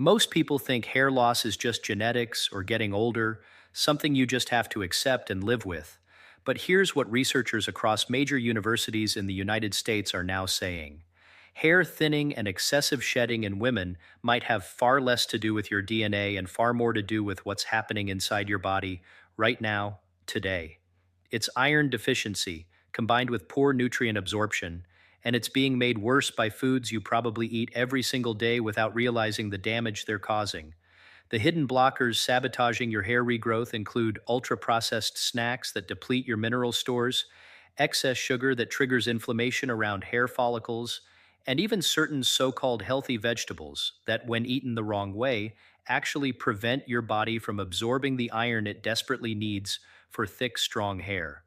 Most people think hair loss is just genetics or getting older, something you just have to accept and live with. But here's what researchers across major universities in the United States are now saying. Hair thinning and excessive shedding in women might have far less to do with your DNA and far more to do with what's happening inside your body right now, today. It's iron deficiency, combined with poor nutrient absorption, and it's being made worse by foods you probably eat every single day without realizing the damage they're causing. The hidden blockers sabotaging your hair regrowth include ultra processed snacks that deplete your mineral stores, excess sugar that triggers inflammation around hair follicles, and even certain so called healthy vegetables that, when eaten the wrong way, actually prevent your body from absorbing the iron it desperately needs for thick, strong hair.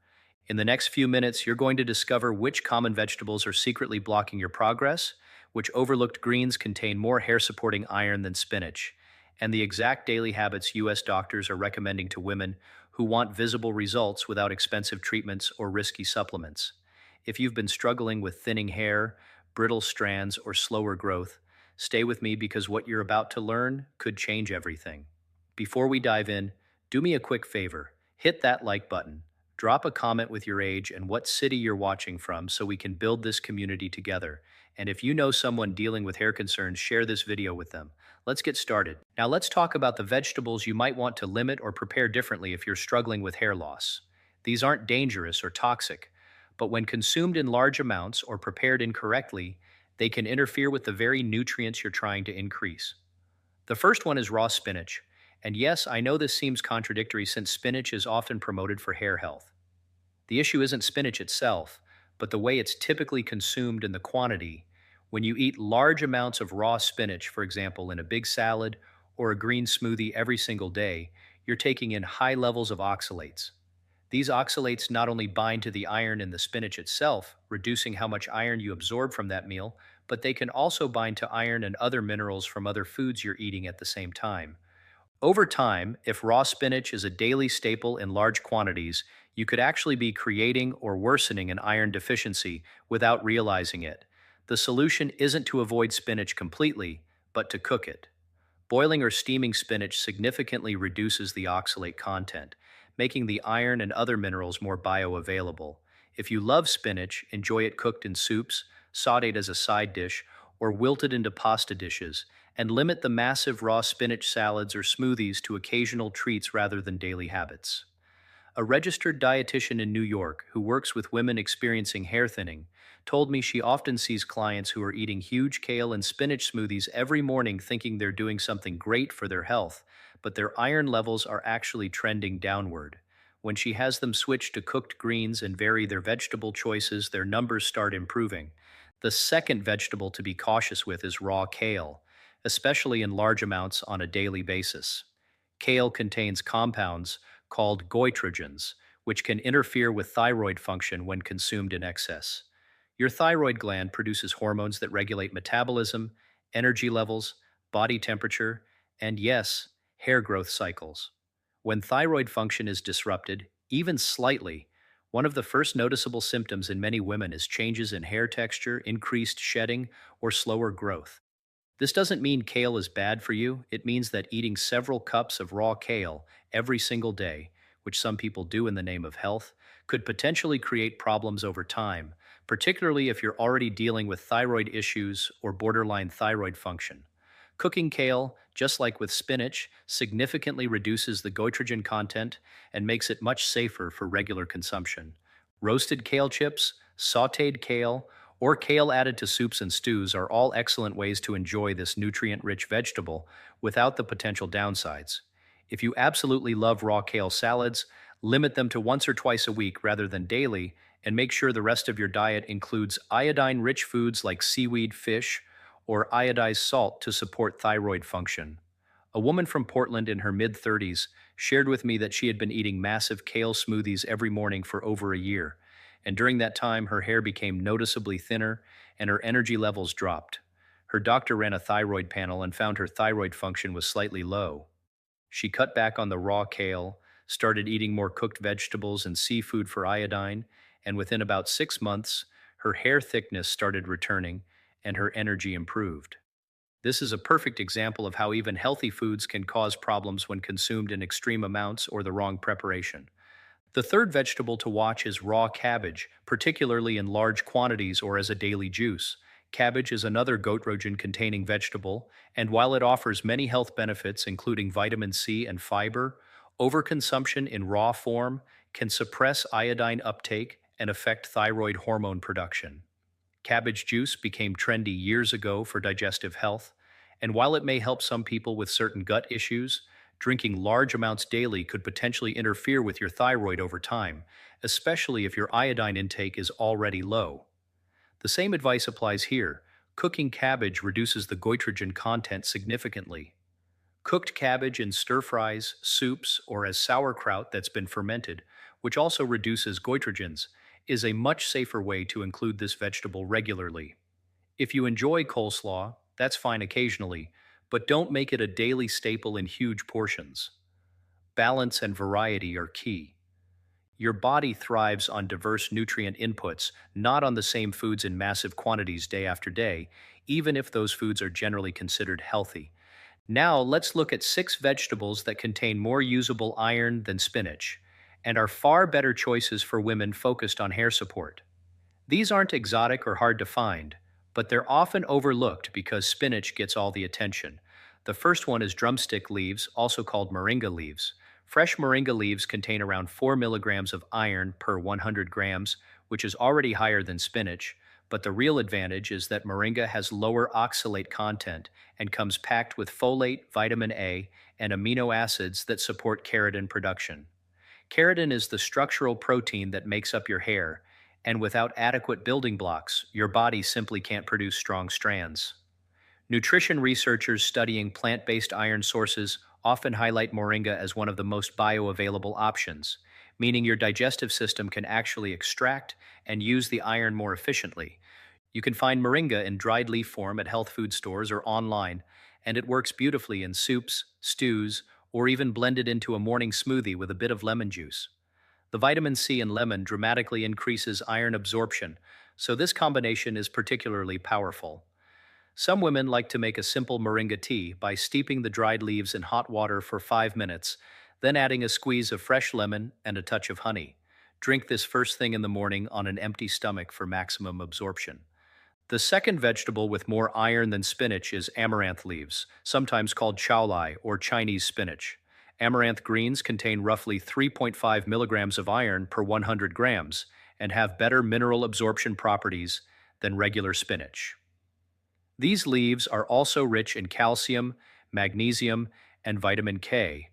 In the next few minutes, you're going to discover which common vegetables are secretly blocking your progress, which overlooked greens contain more hair supporting iron than spinach, and the exact daily habits U.S. doctors are recommending to women who want visible results without expensive treatments or risky supplements. If you've been struggling with thinning hair, brittle strands, or slower growth, stay with me because what you're about to learn could change everything. Before we dive in, do me a quick favor. Hit that like button. Drop a comment with your age and what city you're watching from so we can build this community together. And if you know someone dealing with hair concerns, share this video with them. Let's get started. Now let's talk about the vegetables you might want to limit or prepare differently if you're struggling with hair loss. These aren't dangerous or toxic, but when consumed in large amounts or prepared incorrectly, they can interfere with the very nutrients you're trying to increase. The first one is raw spinach. And yes, I know this seems contradictory since spinach is often promoted for hair health. The issue isn't spinach itself, but the way it's typically consumed and the quantity. When you eat large amounts of raw spinach, for example, in a big salad or a green smoothie every single day, you're taking in high levels of oxalates. These oxalates not only bind to the iron in the spinach itself, reducing how much iron you absorb from that meal, but they can also bind to iron and other minerals from other foods you're eating at the same time. Over time, if raw spinach is a daily staple in large quantities, you could actually be creating or worsening an iron deficiency without realizing it. The solution isn't to avoid spinach completely, but to cook it. Boiling or steaming spinach significantly reduces the oxalate content, making the iron and other minerals more bioavailable. If you love spinach, enjoy it cooked in soups, sautéed as a side dish, or wilted into pasta dishes, and limit the massive raw spinach salads or smoothies to occasional treats rather than daily habits. A registered dietitian in New York who works with women experiencing hair thinning told me she often sees clients who are eating huge kale and spinach smoothies every morning thinking they're doing something great for their health, but their iron levels are actually trending downward. When she has them switch to cooked greens and vary their vegetable choices, their numbers start improving. The second vegetable to be cautious with is raw kale, especially in large amounts on a daily basis. Kale contains compounds called goitrogens, which can interfere with thyroid function when consumed in excess. Your thyroid gland produces hormones that regulate metabolism, energy levels, body temperature, and yes, hair growth cycles. When thyroid function is disrupted, even slightly, one of the first noticeable symptoms in many women is changes in hair texture, increased shedding, or slower growth. This doesn't mean kale is bad for you. It means that eating several cups of raw kale every single day, which some people do in the name of health, could potentially create problems over time, particularly if you're already dealing with thyroid issues or borderline thyroid function. Cooking kale, just like with spinach, significantly reduces the goitrogen content and makes it much safer for regular consumption. Roasted kale chips, sautéed kale, or kale added to soups and stews are all excellent ways to enjoy this nutrient-rich vegetable without the potential downsides. If you absolutely love raw kale salads, limit them to once or twice a week rather than daily, and make sure the rest of your diet includes iodine-rich foods like seaweed, fish, or iodized salt to support thyroid function. A woman from Portland in her mid-30s shared with me that she had been eating massive kale smoothies every morning for over a year, and during that time her hair became noticeably thinner and her energy levels dropped. Her doctor ran a thyroid panel and found her thyroid function was slightly low. She cut back on the raw kale, started eating more cooked vegetables and seafood for iodine, and within about 6 months, her hair thickness started returning and her energy improved. This is a perfect example of how even healthy foods can cause problems when consumed in extreme amounts or the wrong preparation. The third vegetable to watch is raw cabbage, particularly in large quantities or as a daily juice. Cabbage is another goitrogen-containing vegetable, and while it offers many health benefits, including vitamin C and fiber, overconsumption in raw form can suppress iodine uptake and affect thyroid hormone production. Cabbage juice became trendy years ago for digestive health, and while it may help some people with certain gut issues, drinking large amounts daily could potentially interfere with your thyroid over time, especially if your iodine intake is already low. The same advice applies here. Cooking cabbage reduces the goitrogen content significantly. Cooked cabbage in stir fries, soups, or as sauerkraut that's been fermented, which also reduces goitrogens, is a much safer way to include this vegetable regularly. If you enjoy coleslaw, that's fine occasionally, but don't make it a daily staple in huge portions. Balance and variety are key. Your body thrives on diverse nutrient inputs, not on the same foods in massive quantities day after day, even if those foods are generally considered healthy. Now, let's look at 6 vegetables that contain more usable iron than spinach, and are far better choices for women focused on hair support. These aren't exotic or hard to find, but they're often overlooked because spinach gets all the attention. The first one is drumstick leaves, also called moringa leaves. Fresh moringa leaves contain around 4 milligrams of iron per 100 grams, which is already higher than spinach, but the real advantage is that moringa has lower oxalate content and comes packed with folate, vitamin A, and amino acids that support keratin production. Keratin is the structural protein that makes up your hair, and without adequate building blocks, your body simply can't produce strong strands. Nutrition researchers studying plant-based iron sources often highlight moringa as one of the most bioavailable options, meaning your digestive system can actually extract and use the iron more efficiently. You can find moringa in dried leaf form at health food stores or online, and it works beautifully in soups, stews, or even blended into a morning smoothie with a bit of lemon juice. The vitamin C in lemon dramatically increases iron absorption, so this combination is particularly powerful. Some women like to make a simple moringa tea by steeping the dried leaves in hot water for 5 minutes, then adding a squeeze of fresh lemon and a touch of honey. Drink this first thing in the morning on an empty stomach for maximum absorption. The second vegetable with more iron than spinach is amaranth leaves, sometimes called choulai or Chinese spinach. Amaranth greens contain roughly 3.5 milligrams of iron per 100 grams and have better mineral absorption properties than regular spinach. These leaves are also rich in calcium, magnesium, and vitamin K,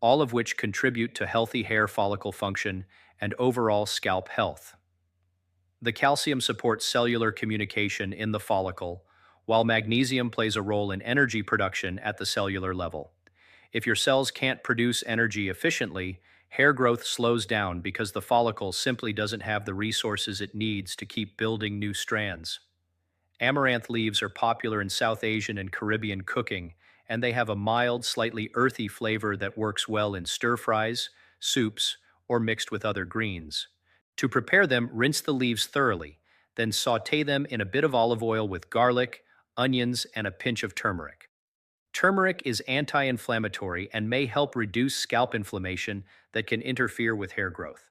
all of which contribute to healthy hair follicle function and overall scalp health. The calcium supports cellular communication in the follicle, while magnesium plays a role in energy production at the cellular level. If your cells can't produce energy efficiently, hair growth slows down because the follicle simply doesn't have the resources it needs to keep building new strands. Amaranth leaves are popular in South Asian and Caribbean cooking, and they have a mild, slightly earthy flavor that works well in stir fries, soups, or mixed with other greens. To prepare them, rinse the leaves thoroughly, then sauté them in a bit of olive oil with garlic, onions, and a pinch of turmeric. Turmeric is anti-inflammatory and may help reduce scalp inflammation that can interfere with hair growth.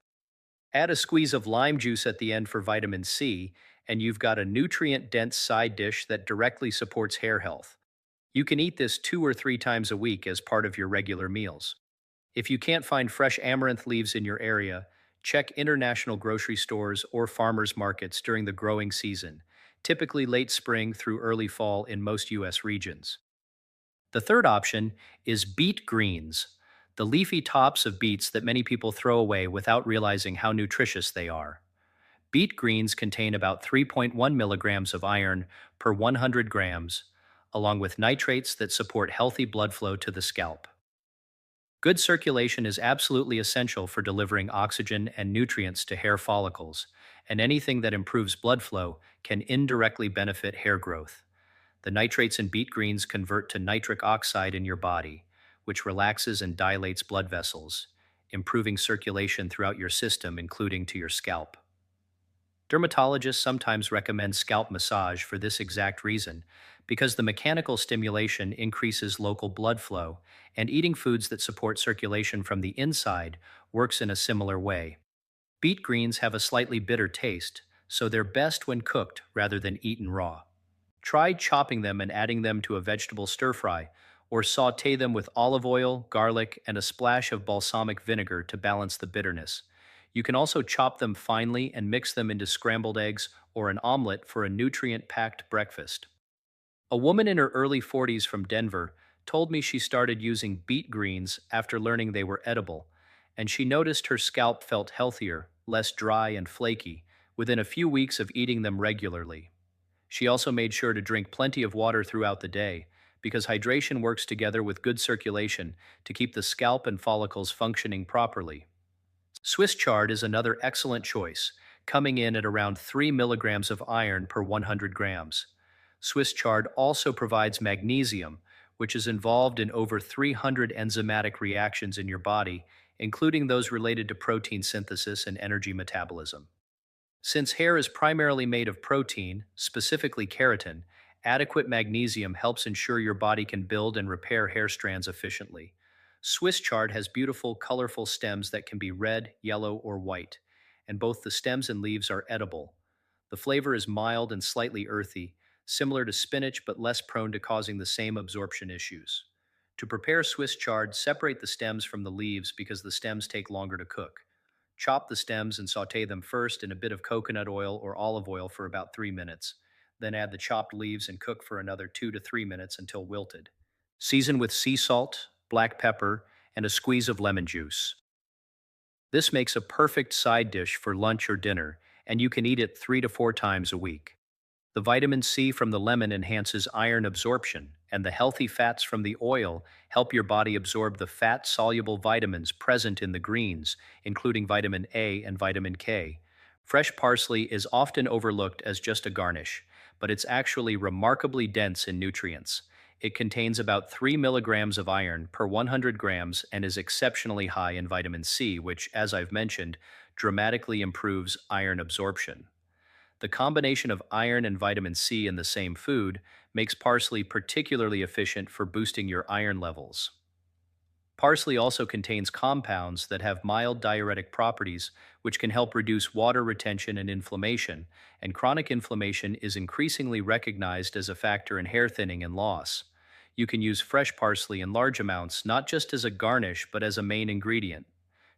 Add a squeeze of lime juice at the end for vitamin C, and you've got a nutrient-dense side dish that directly supports hair health. You can eat this 2 or 3 times a week as part of your regular meals. If you can't find fresh amaranth leaves in your area, check international grocery stores or farmers markets during the growing season, typically late spring through early fall in most U.S. regions. The third option is beet greens, the leafy tops of beets that many people throw away without realizing how nutritious they are. Beet greens contain about 3.1 milligrams of iron per 100 grams, along with nitrates that support healthy blood flow to the scalp. Good circulation is absolutely essential for delivering oxygen and nutrients to hair follicles, and anything that improves blood flow can indirectly benefit hair growth. The nitrates in beet greens convert to nitric oxide in your body, which relaxes and dilates blood vessels, improving circulation throughout your system, including to your scalp. Dermatologists sometimes recommend scalp massage for this exact reason, because the mechanical stimulation increases local blood flow, and eating foods that support circulation from the inside works in a similar way. Beet greens have a slightly bitter taste, so they're best when cooked rather than eaten raw. Try chopping them and adding them to a vegetable stir fry, or saute them with olive oil, garlic, and a splash of balsamic vinegar to balance the bitterness. You can also chop them finely and mix them into scrambled eggs or an omelet for a nutrient packed breakfast. A woman in her early 40s from Denver told me she started using beet greens after learning they were edible, and she noticed her scalp felt healthier, less dry and flaky, within a few weeks of eating them regularly. She also made sure to drink plenty of water throughout the day, because hydration works together with good circulation to keep the scalp and follicles functioning properly. Swiss chard is another excellent choice, coming in at around 3 milligrams of iron per 100 grams. Swiss chard also provides magnesium, which is involved in over 300 enzymatic reactions in your body, including those related to protein synthesis and energy metabolism. Since hair is primarily made of protein, specifically keratin, adequate magnesium helps ensure your body can build and repair hair strands efficiently. Swiss chard has beautiful, colorful stems that can be red, yellow, or white, and both the stems and leaves are edible. The flavor is mild and slightly earthy, similar to spinach but less prone to causing the same absorption issues. To prepare Swiss chard, separate the stems from the leaves because the stems take longer to cook. Chop the stems and saute them first in a bit of coconut oil or olive oil for about 3 minutes. Then add the chopped leaves and cook for another 2 to 3 minutes until wilted. Season with sea salt, black pepper, and a squeeze of lemon juice. This makes a perfect side dish for lunch or dinner, and you can eat it 3 to 4 times a week. The vitamin C from the lemon enhances iron absorption, and the healthy fats from the oil help your body absorb the fat-soluble vitamins present in the greens, including vitamin A and vitamin K. Fresh parsley is often overlooked as just a garnish, but it's actually remarkably dense in nutrients. It contains about 3 milligrams of iron per 100 grams and is exceptionally high in vitamin C, which, as I've mentioned, dramatically improves iron absorption. The combination of iron and vitamin C in the same food makes parsley particularly efficient for boosting your iron levels. Parsley also contains compounds that have mild diuretic properties, which can help reduce water retention and inflammation, and chronic inflammation is increasingly recognized as a factor in hair thinning and loss. You can use fresh parsley in large amounts, not just as a garnish, but as a main ingredient.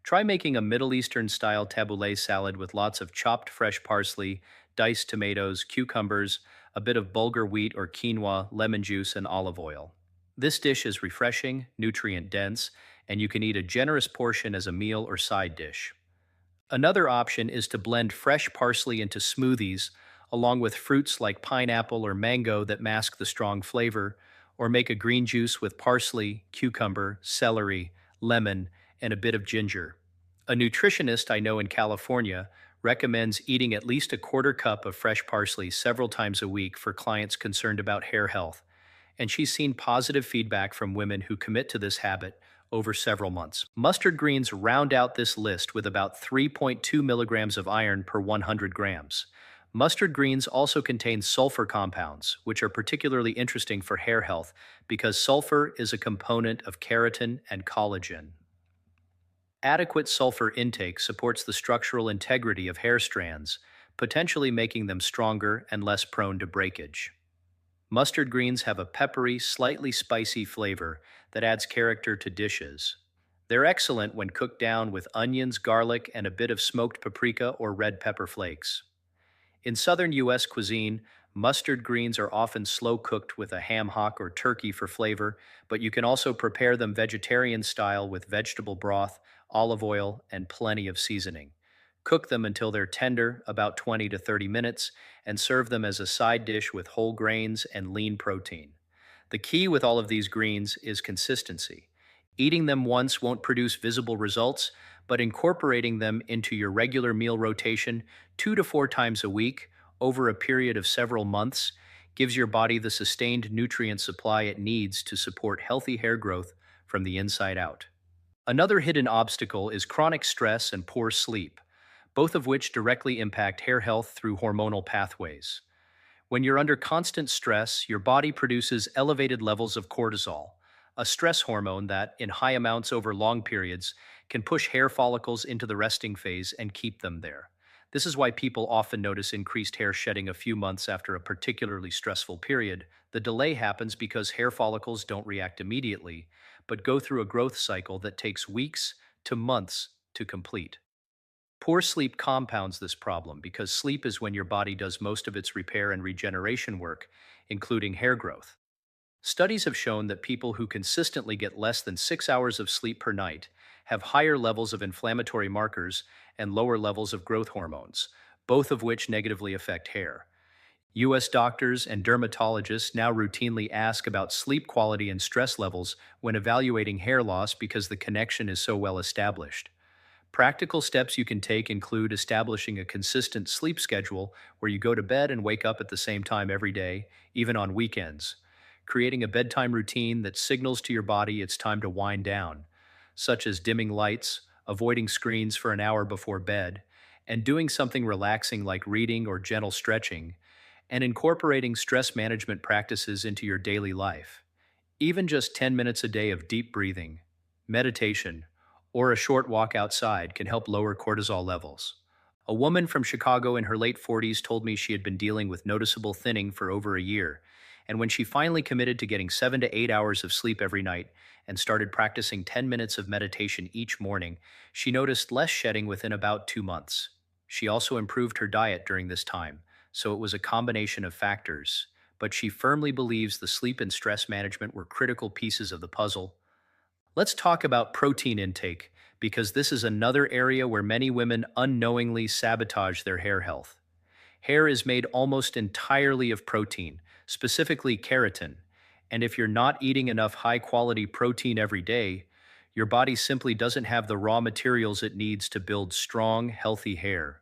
Try making a Middle Eastern-style tabbouleh salad with lots of chopped fresh parsley, diced tomatoes, cucumbers, a bit of bulgur wheat or quinoa, lemon juice, and olive oil. This dish is refreshing, nutrient-dense, and you can eat a generous portion as a meal or side dish. Another option is to blend fresh parsley into smoothies, along with fruits like pineapple or mango that mask the strong flavor, or make a green juice with parsley, cucumber, celery, lemon, and a bit of ginger. A nutritionist I know in California recommends eating at least a quarter cup of fresh parsley several times a week for clients concerned about hair health, and she's seen positive feedback from women who commit to this habit over several months. Mustard greens round out this list with about 3.2 milligrams of iron per 100 grams. Mustard greens also contain sulfur compounds, which are particularly interesting for hair health because sulfur is a component of keratin and collagen. Adequate sulfur intake supports the structural integrity of hair strands, potentially making them stronger and less prone to breakage. Mustard greens have a peppery, slightly spicy flavor that adds character to dishes. They're excellent when cooked down with onions, garlic, and a bit of smoked paprika or red pepper flakes. In southern U.S. cuisine, mustard greens are often slow cooked with a ham hock or turkey for flavor, but you can also prepare them vegetarian style with vegetable broth, olive oil, and plenty of seasoning. Cook them until they're tender, about 20 to 30 minutes, and serve them as a side dish with whole grains and lean protein. The key with all of these greens is consistency. Eating them once won't produce visible results, but incorporating them into your regular meal rotation 2 to 4 times a week over a period of several months gives your body the sustained nutrient supply it needs to support healthy hair growth from the inside out. Another hidden obstacle is chronic stress and poor sleep, both of which directly impact hair health through hormonal pathways. When you're under constant stress, your body produces elevated levels of cortisol, a stress hormone that, in high amounts over long periods, can push hair follicles into the resting phase and keep them there. This is why people often notice increased hair shedding a few months after a particularly stressful period. The delay happens because hair follicles don't react immediately, but go through a growth cycle that takes weeks to months to complete. Poor sleep compounds this problem because sleep is when your body does most of its repair and regeneration work, including hair growth. Studies have shown that people who consistently get less than 6 hours of sleep per night have higher levels of inflammatory markers and lower levels of growth hormones, both of which negatively affect hair. US doctors and dermatologists now routinely ask about sleep quality and stress levels when evaluating hair loss because the connection is so well established. Practical steps you can take include establishing a consistent sleep schedule where you go to bed and wake up at the same time every day, even on weekends. Creating a bedtime routine that signals to your body it's time to wind down, such as dimming lights, avoiding screens for an hour before bed, and doing something relaxing like reading or gentle stretching, and incorporating stress management practices into your daily life. Even just 10 minutes a day of deep breathing, meditation, or a short walk outside can help lower cortisol levels. A woman from Chicago in her late 40s told me she had been dealing with noticeable thinning for over a year, and when she finally committed to getting 7 to 8 hours of sleep every night and started practicing 10 minutes of meditation each morning, she noticed less shedding within about 2 months. She also improved her diet during this time, so it was a combination of factors, but she firmly believes the sleep and stress management were critical pieces of the puzzle. Let's talk about protein intake, because this is another area where many women unknowingly sabotage their hair health. Hair is made almost entirely of protein, specifically keratin, and if you're not eating enough high-quality protein every day, your body simply doesn't have the raw materials it needs to build strong, healthy hair.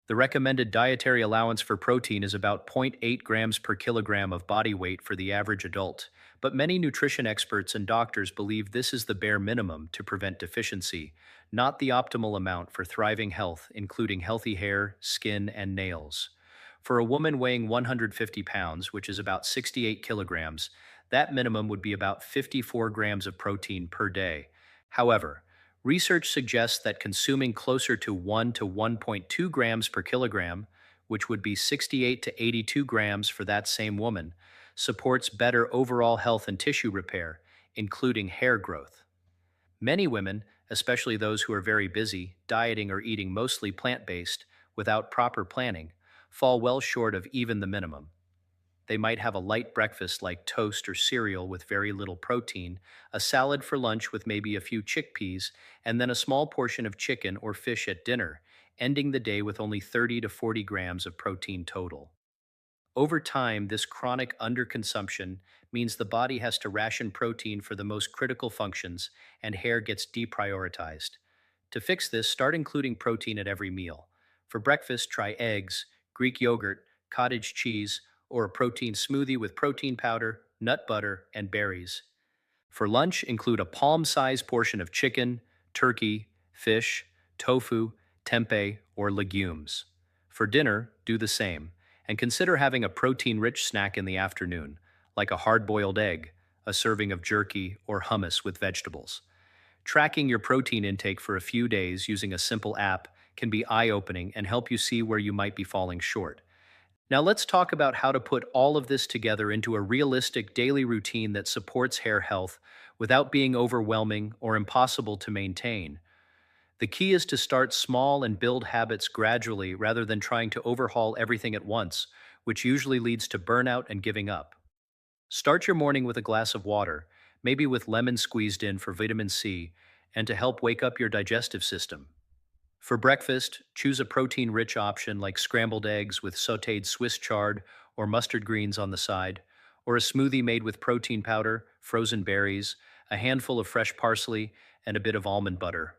The recommended dietary allowance for protein is about zero point 0.8 grams per kilogram of body weight for the average adult, but many nutrition experts and doctors believe this is the bare minimum to prevent deficiency, not the optimal amount for thriving health, including healthy hair, skin, and nails. For a woman weighing 150 pounds, which is about 68 kilograms, that minimum would be about 54 grams of protein per day. However, research suggests that consuming closer to 1 to 1.2 grams per kilogram, which would be 68 to 82 grams for that same woman, supports better overall health and tissue repair, including hair growth. Many women, especially those who are very busy, dieting or eating mostly plant-based, without proper planning, fall well short of even the minimum. They might have a light breakfast like toast or cereal with very little protein, a salad for lunch with maybe a few chickpeas, and then a small portion of chicken or fish at dinner, ending the day with only 30 to 40 grams of protein total. Over time, this chronic underconsumption means the body has to ration protein for the most critical functions, and hair gets deprioritized. To fix this, start including protein at every meal. For breakfast, try eggs, Greek yogurt, cottage cheese, or a protein smoothie with protein powder, nut butter, and berries. For lunch, include a palm-sized portion of chicken, turkey, fish, tofu, tempeh, or legumes. For dinner, do the same, and consider having a protein-rich snack in the afternoon, like a hard-boiled egg, a serving of jerky, or hummus with vegetables. Tracking your protein intake for a few days using a simple app can be eye-opening and help you see where you might be falling short. Now let's talk about how to put all of this together into a realistic daily routine that supports hair health without being overwhelming or impossible to maintain. The key is to start small and build habits gradually rather than trying to overhaul everything at once, which usually leads to burnout and giving up. Start your morning with a glass of water, maybe with lemon squeezed in for vitamin C, and to help wake up your digestive system. For breakfast, choose a protein-rich option like scrambled eggs with sautéed Swiss chard or mustard greens on the side, or a smoothie made with protein powder, frozen berries, a handful of fresh parsley, and a bit of almond butter.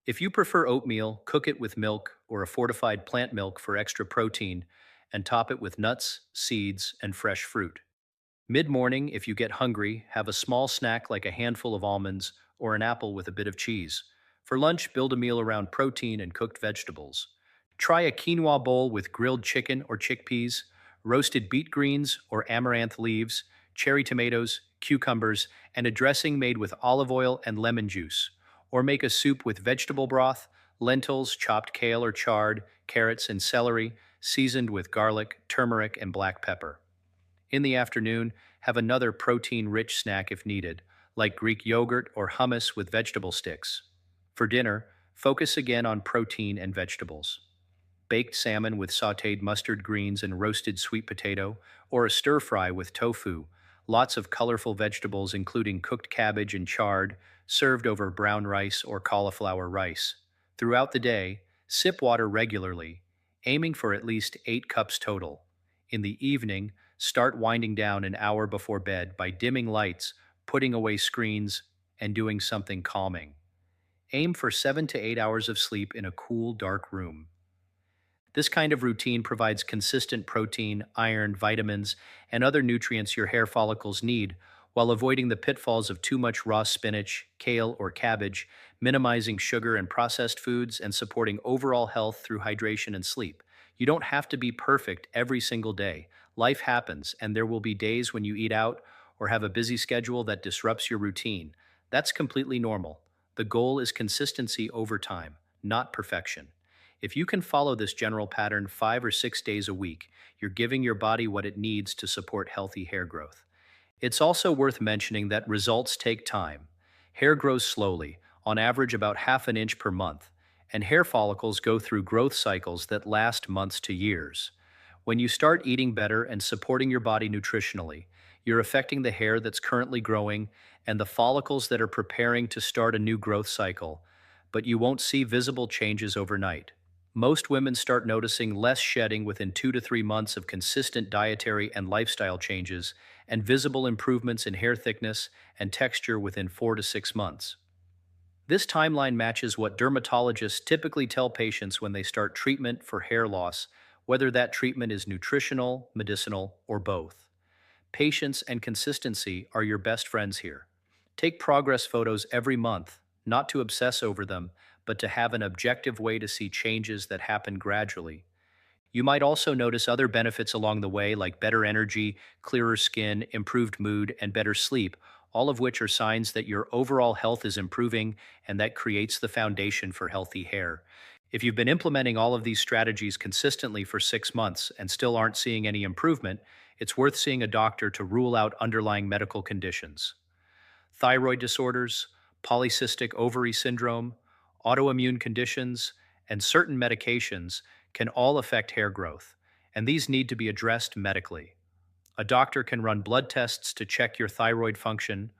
If you prefer oatmeal, cook it with milk or a fortified plant milk for extra protein, and top it with nuts, seeds, and fresh fruit. Mid-morning, if you get hungry, have a small snack like a handful of almonds or an apple with a bit of cheese. For lunch, build a meal around protein and cooked vegetables. Try a quinoa bowl with grilled chicken or chickpeas, roasted beet greens or amaranth leaves, cherry tomatoes, cucumbers, and a dressing made with olive oil and lemon juice. Or make a soup with vegetable broth, lentils, chopped kale or chard, carrots, and celery, seasoned with garlic, turmeric, and black pepper. In the afternoon, have another protein-rich snack if needed, like Greek yogurt or hummus with vegetable sticks. For dinner, focus again on protein and vegetables. Baked salmon with sautéed mustard greens and roasted sweet potato, or a stir fry with tofu. Lots of colorful vegetables, including cooked cabbage and chard, served over brown rice or cauliflower rice. Throughout the day, sip water regularly, aiming for at least 8 cups total. In the evening, start winding down an hour before bed by dimming lights, putting away screens, and doing something calming. Aim for 7 to 8 hours of sleep in a cool, dark room. This kind of routine provides consistent protein, iron, vitamins, and other nutrients your hair follicles need, while avoiding the pitfalls of too much raw spinach, kale, or cabbage, minimizing sugar and processed foods, and supporting overall health through hydration and sleep. You don't have to be perfect every single day. Life happens, and there will be days when you eat out or have a busy schedule that disrupts your routine. That's completely normal. The goal is consistency over time, not perfection. If you can follow this general pattern 5 or 6 days a week, you're giving your body what it needs to support healthy hair growth. It's also worth mentioning that results take time. Hair grows slowly, on average about half an inch per month, and hair follicles go through growth cycles that last months to years. When you start eating better and supporting your body nutritionally, you're affecting the hair that's currently growing and the follicles that are preparing to start a new growth cycle, but you won't see visible changes overnight. Most women start noticing less shedding within 2 to 3 months of consistent dietary and lifestyle changes, and visible improvements in hair thickness and texture within 4 to 6 months. This timeline matches what dermatologists typically tell patients when they start treatment for hair loss, whether that treatment is nutritional, medicinal, or both. Patience and consistency are your best friends here. Take progress photos every month, not to obsess over them, but to have an objective way to see changes that happen gradually. You might also notice other benefits along the way, like better energy, clearer skin, improved mood, and better sleep, all of which are signs that your overall health is improving and that creates the foundation for healthy hair. If you've been implementing all of these strategies consistently for 6 months and still aren't seeing any improvement, it's worth seeing a doctor to rule out underlying medical conditions. Thyroid disorders, polycystic ovary syndrome, autoimmune conditions, and certain medications can all affect hair growth, and these need to be addressed medically. A doctor can run blood tests to check your thyroid function,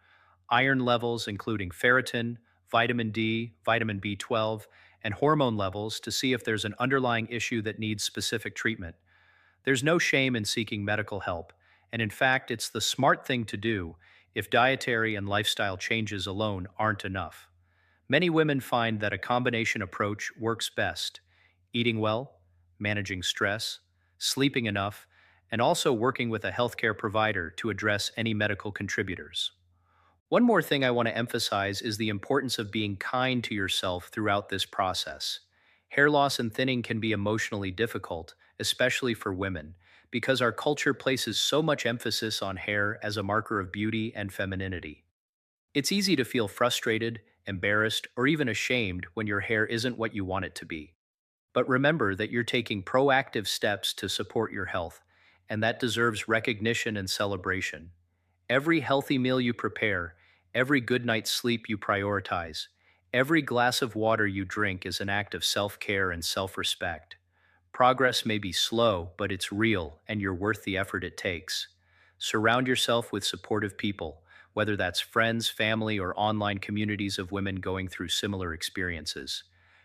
iron levels, including ferritin, vitamin D, vitamin B12, and hormone levels to see if there's an underlying issue that needs specific treatment. There's no shame in seeking medical help, and in fact, it's the smart thing to do if dietary and lifestyle changes alone aren't enough. Many women find that a combination approach works best: eating well, managing stress, sleeping enough, and also working with a healthcare provider to address any medical contributors. One more thing I want to emphasize is the importance of being kind to yourself throughout this process. Hair loss and thinning can be emotionally difficult, especially for women, because our culture places so much emphasis on hair as a marker of beauty and femininity. It's easy to feel frustrated, embarrassed, or even ashamed when your hair isn't what you want it to be. But remember that you're taking proactive steps to support your health, and that deserves recognition and celebration. Every healthy meal you prepare, every good night's sleep you prioritize, every glass of water you drink is an act of self-care and self-respect. Progress may be slow, but it's real, and you're worth the effort it takes. Surround yourself with supportive people, whether that's friends, family, or online communities of women going through similar experiences.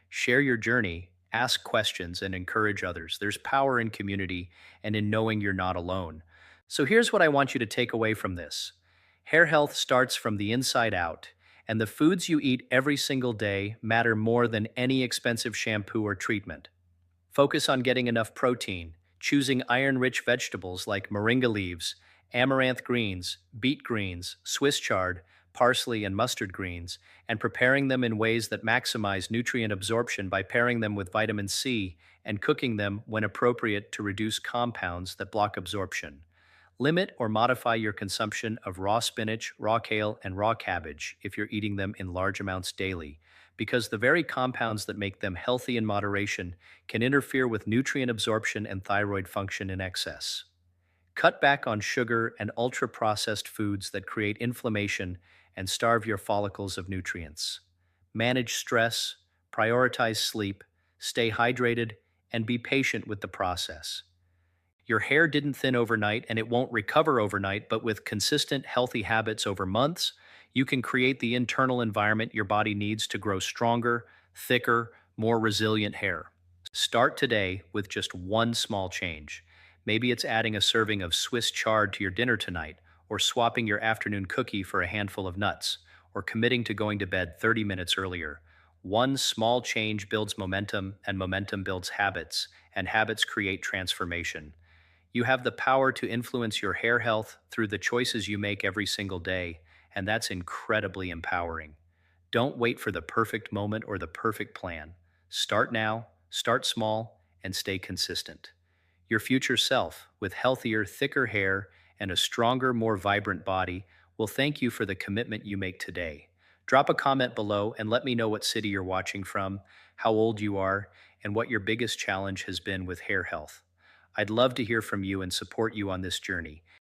Share your journey, ask questions, and encourage others. There's power in community and in knowing you're not alone. So here's what I want you to take away from this. Hair health starts from the inside out, and the foods you eat every single day matter more than any expensive shampoo or treatment. Focus on getting enough protein, choosing iron-rich vegetables like moringa leaves, amaranth greens, beet greens, Swiss chard, parsley, and mustard greens, and preparing them in ways that maximize nutrient absorption by pairing them with vitamin C and cooking them when appropriate to reduce compounds that block absorption. Limit or modify your consumption of raw spinach, raw kale, and raw cabbage if you're eating them in large amounts daily, because the very compounds that make them healthy in moderation can interfere with nutrient absorption and thyroid function in excess. Cut back on sugar and ultra processed foods that create inflammation and starve your follicles of nutrients. Manage stress, prioritize sleep, stay hydrated, and be patient with the process. Your hair didn't thin overnight and it won't recover overnight, but with consistent, healthy habits over months, you can create the internal environment your body needs to grow stronger, thicker, more resilient hair. Start today with just one small change. Maybe it's adding a serving of Swiss chard to your dinner tonight, or swapping your afternoon cookie for a handful of nuts, or committing to going to bed 30 minutes earlier. One small change builds momentum, and momentum builds habits, and habits create transformation. You have the power to influence your hair health through the choices you make every single day, and that's incredibly empowering. Don't wait for the perfect moment or the perfect plan. Start now, start small, and stay consistent. Your future self, with healthier, thicker hair and a stronger, more vibrant body, will thank you for the commitment you make today. Drop a comment below and let me know what city you're watching from, how old you are, and what your biggest challenge has been with hair health. I'd love to hear from you and support you on this journey.